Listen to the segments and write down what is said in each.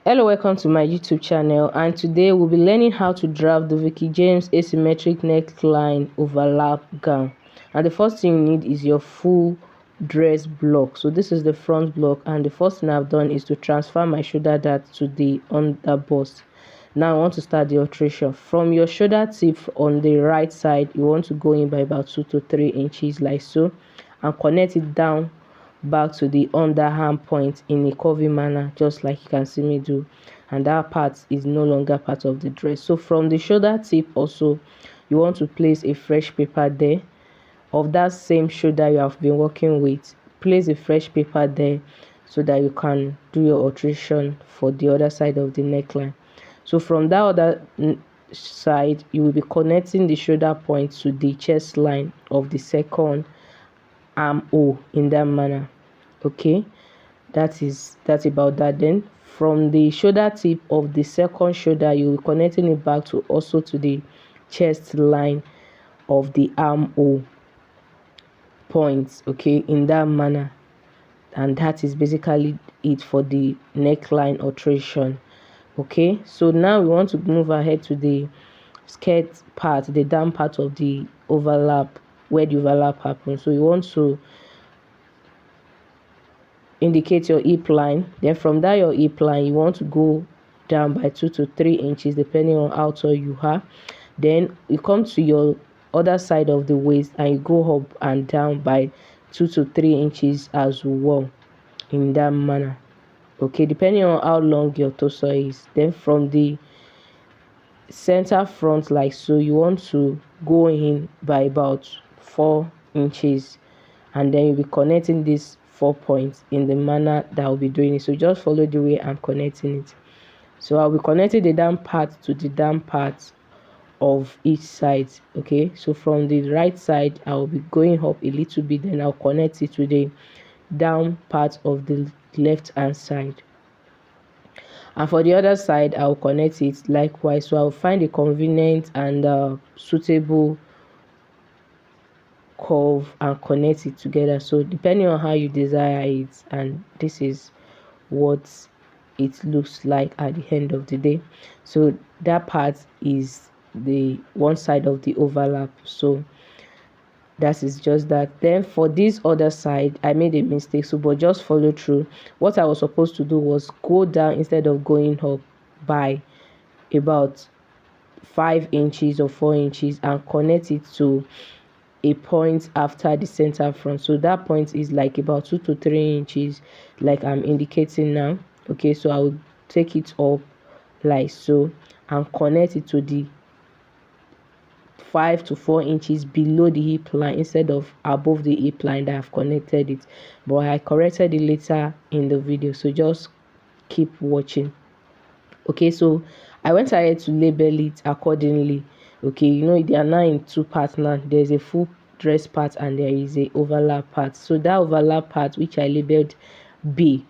Hello, welcome to my YouTube channel, and today we'll be learning how to draft the Veekee asymmetric neckline overlap gown. And the first thing you need is your full dress block. So this is the front block, and the first thing I've done is to transfer my shoulder dart to the under bust. Now I want to start the alteration. From your shoulder tip on the right side, you want to go in by about 2 to 3 inches like so, and connect it down back to the underarm point in a curvy manner, just like you can see me do, and that part is no longer part of the dress. So from the shoulder tip also, you want to place a fresh paper there of that same shoulder you have been working with. Place a fresh paper there so that you can do your alteration for the other side of the neckline. So from that other side, you will be connecting the shoulder point to the chest line of the second armhole in that manner. Okay, that's about that. Then from the shoulder tip of the second shoulder, you will be connecting it back to also to the chest line of the armhole points, okay, in that manner. And that is basically it for the neckline alteration. Okay, so now we want to move ahead to the skirt part, the down part of the overlap, where the overlap happens. So you want to indicate your hip line. Then from that your hip line, you want to go down by 2 to 3 inches depending on how tall you are. Then you come to your other side of the waist and you go up and down by 2 to 3 inches as well, in that manner. Okay, depending on how long your torso is. Then from the center front like so, you want to go in by about 4 inches, and then you'll be connecting these 4 points in the manner that I'll be doing it. So just follow the way I'm connecting it. So I'll be connecting the down part to the down part of each side. Okay, so from the right side I'll be going up a little bit, then I'll connect it to the down part of the left hand side, and for the other side I'll connect it likewise. So I'll find a convenient and suitable curve and connect it together. So depending on how you desire it, and this is what it looks like at the end of the day. So that part is the one side of the overlap. So that is just that. Then for this other side, I made a mistake, so but just follow through. What I was supposed to do was go down instead of going up by about 5 inches or 4 inches and connect it to a point after the center front. So that point is like about 2 to 3 inches, like I'm indicating now. Okay, so I will take it up like so and connect it to the 5 to 4 inches below the hip line instead of above the hip line that I've connected it, but I corrected it later in the video, so just keep watching. Okay, so I went ahead to label it accordingly. Okay, you know they are now in two parts now. There's a full dress part and there is a overlap part. So that overlap part, which I labeled B,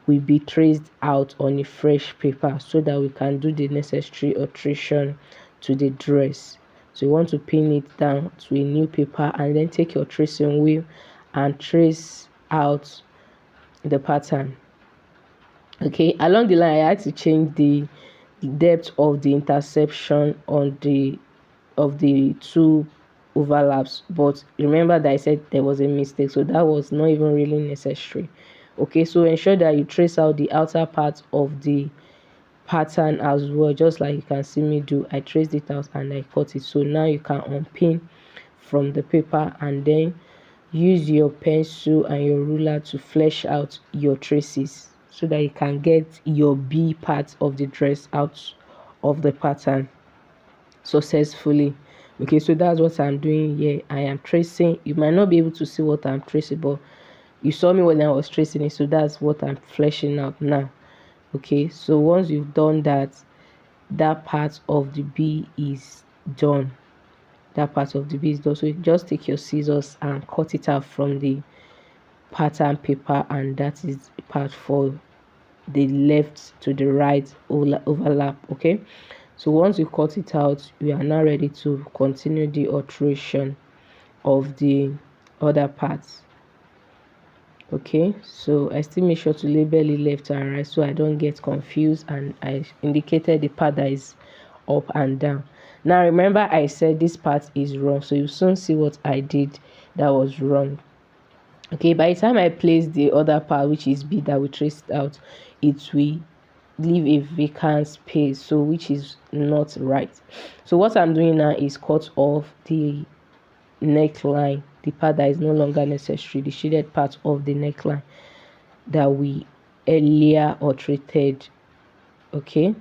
will be traced out on a fresh paper so that we can do the necessary alteration to the dress. So you want to pin it down to a new paper and then take your tracing wheel and trace out the pattern. Okay, along the line I had to change the depth of the intersection on the two overlaps, but remember that I said there was a mistake, so that was not even really necessary. Okay, so ensure that you trace out the outer part of the pattern as well, just like you can see me do. I traced it out and I cut it. So now you can unpin from the paper and then use your pencil and your ruler to flesh out your traces so that you can get your B part of the dress out of the pattern successfully. Okay, so that's what I'm doing here. I am tracing. You might not be able to see what I'm tracing, but you saw me when I was tracing it, so that's what I'm fleshing out now. Okay, so once you've done that, that part of the B is done. That part of the B is done. So you just take your scissors and cut it out from the pattern paper, and that is part for the left to the right overlap. Okay, so once you cut it out, we are now ready to continue the alteration of the other parts. Okay, so I still make sure to label it left and right so I don't get confused, and I indicated the part that is up and down. Now remember I said this part is wrong, so you soon see what I did that was wrong. Okay, by the time I place the other part, which is B, that we traced out, it will leave a vacant space, so which is not right. So what I'm doing now is cut off the neckline, the part that is no longer necessary, the shaded part of the neckline that we earlier or treated. Okay,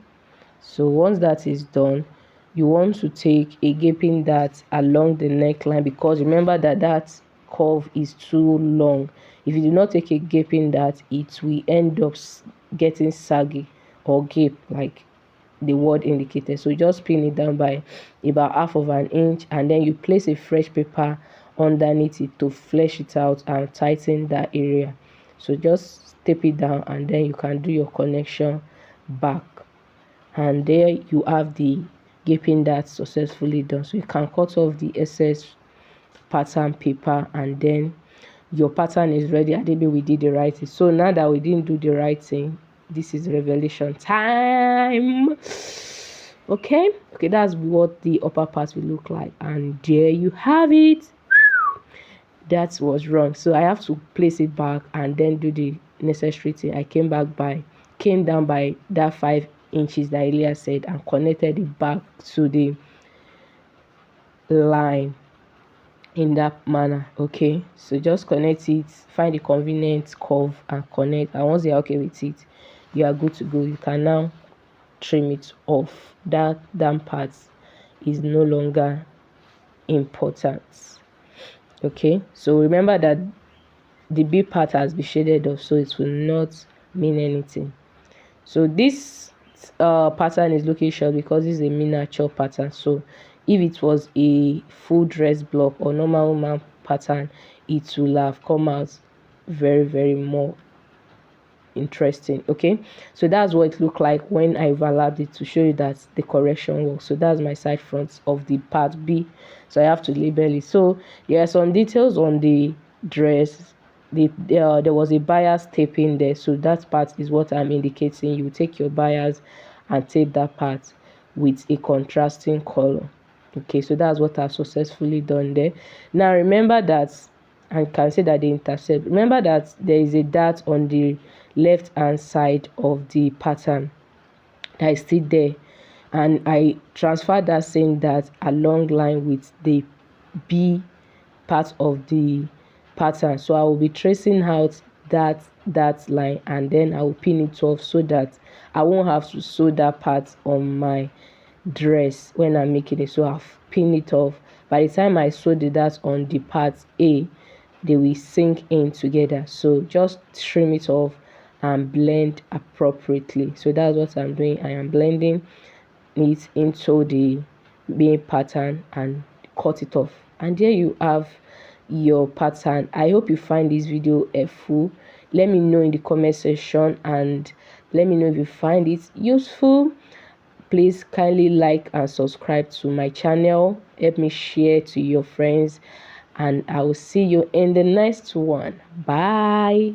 so once that is done, you want to take a gaping dart along the neckline, because remember that that curve is too long. If you do not take a gaping dart, it will end up getting saggy or gape like the word indicated. So just pin it down by about half of an inch, and then you place a fresh paper underneath it to flesh it out and tighten that area. So just tape it down, and then you can do your connection back, and there you have the gaping dart successfully done. So you can cut off the excess pattern paper, and then your pattern is ready. I think we did the right thing. So now that we didn't do the right thing, this is revelation time. Okay, that's what the upper part will look like, and there you have it. That was wrong, so I have to place it back and then do the necessary thing. I came down by that 5 inches that Elia said, and connected it back to the line in that manner. Okay, so just connect it, find the convenient curve and connect, and once you're okay with it, you are good to go. You can now trim it off. That damn part is no longer important. Okay, so remember that the B part has been shaded off, so it will not mean anything. So this pattern is looking short because it's a miniature pattern. So if it was a full dress block or normal woman pattern, it will have come out very, very more interesting. Okay, so that's what it looked like when I overlapped it, to show you that the correction works. So that's my side front of the part B, so I have to label it. So there are some details on the dress. There was a bias taping there, so that part is what I'm indicating. You take your bias and tape that part with a contrasting color. Okay, so that's what I've successfully done there. Now remember that, and can say that they intercept. Remember that there is a dart on the left hand side of the pattern that is still there, and I transfer that same dart along line with the B part of the pattern. So I will be tracing out that line, and then I will pin it off so that I won't have to sew that part on my dress when I'm making it. So I've pinned it off. By the time I sew the dart on the part A, they will sink in together. So just trim it off and blend appropriately. So that's what I'm doing. I am blending it into the main pattern and cut it off, and there you have your pattern. I hope you find this video helpful. Let me know in the comment section, and let me know if you find it useful. Please kindly like and subscribe to my channel. Help me share to your friends, and I will see you in the next one. Bye.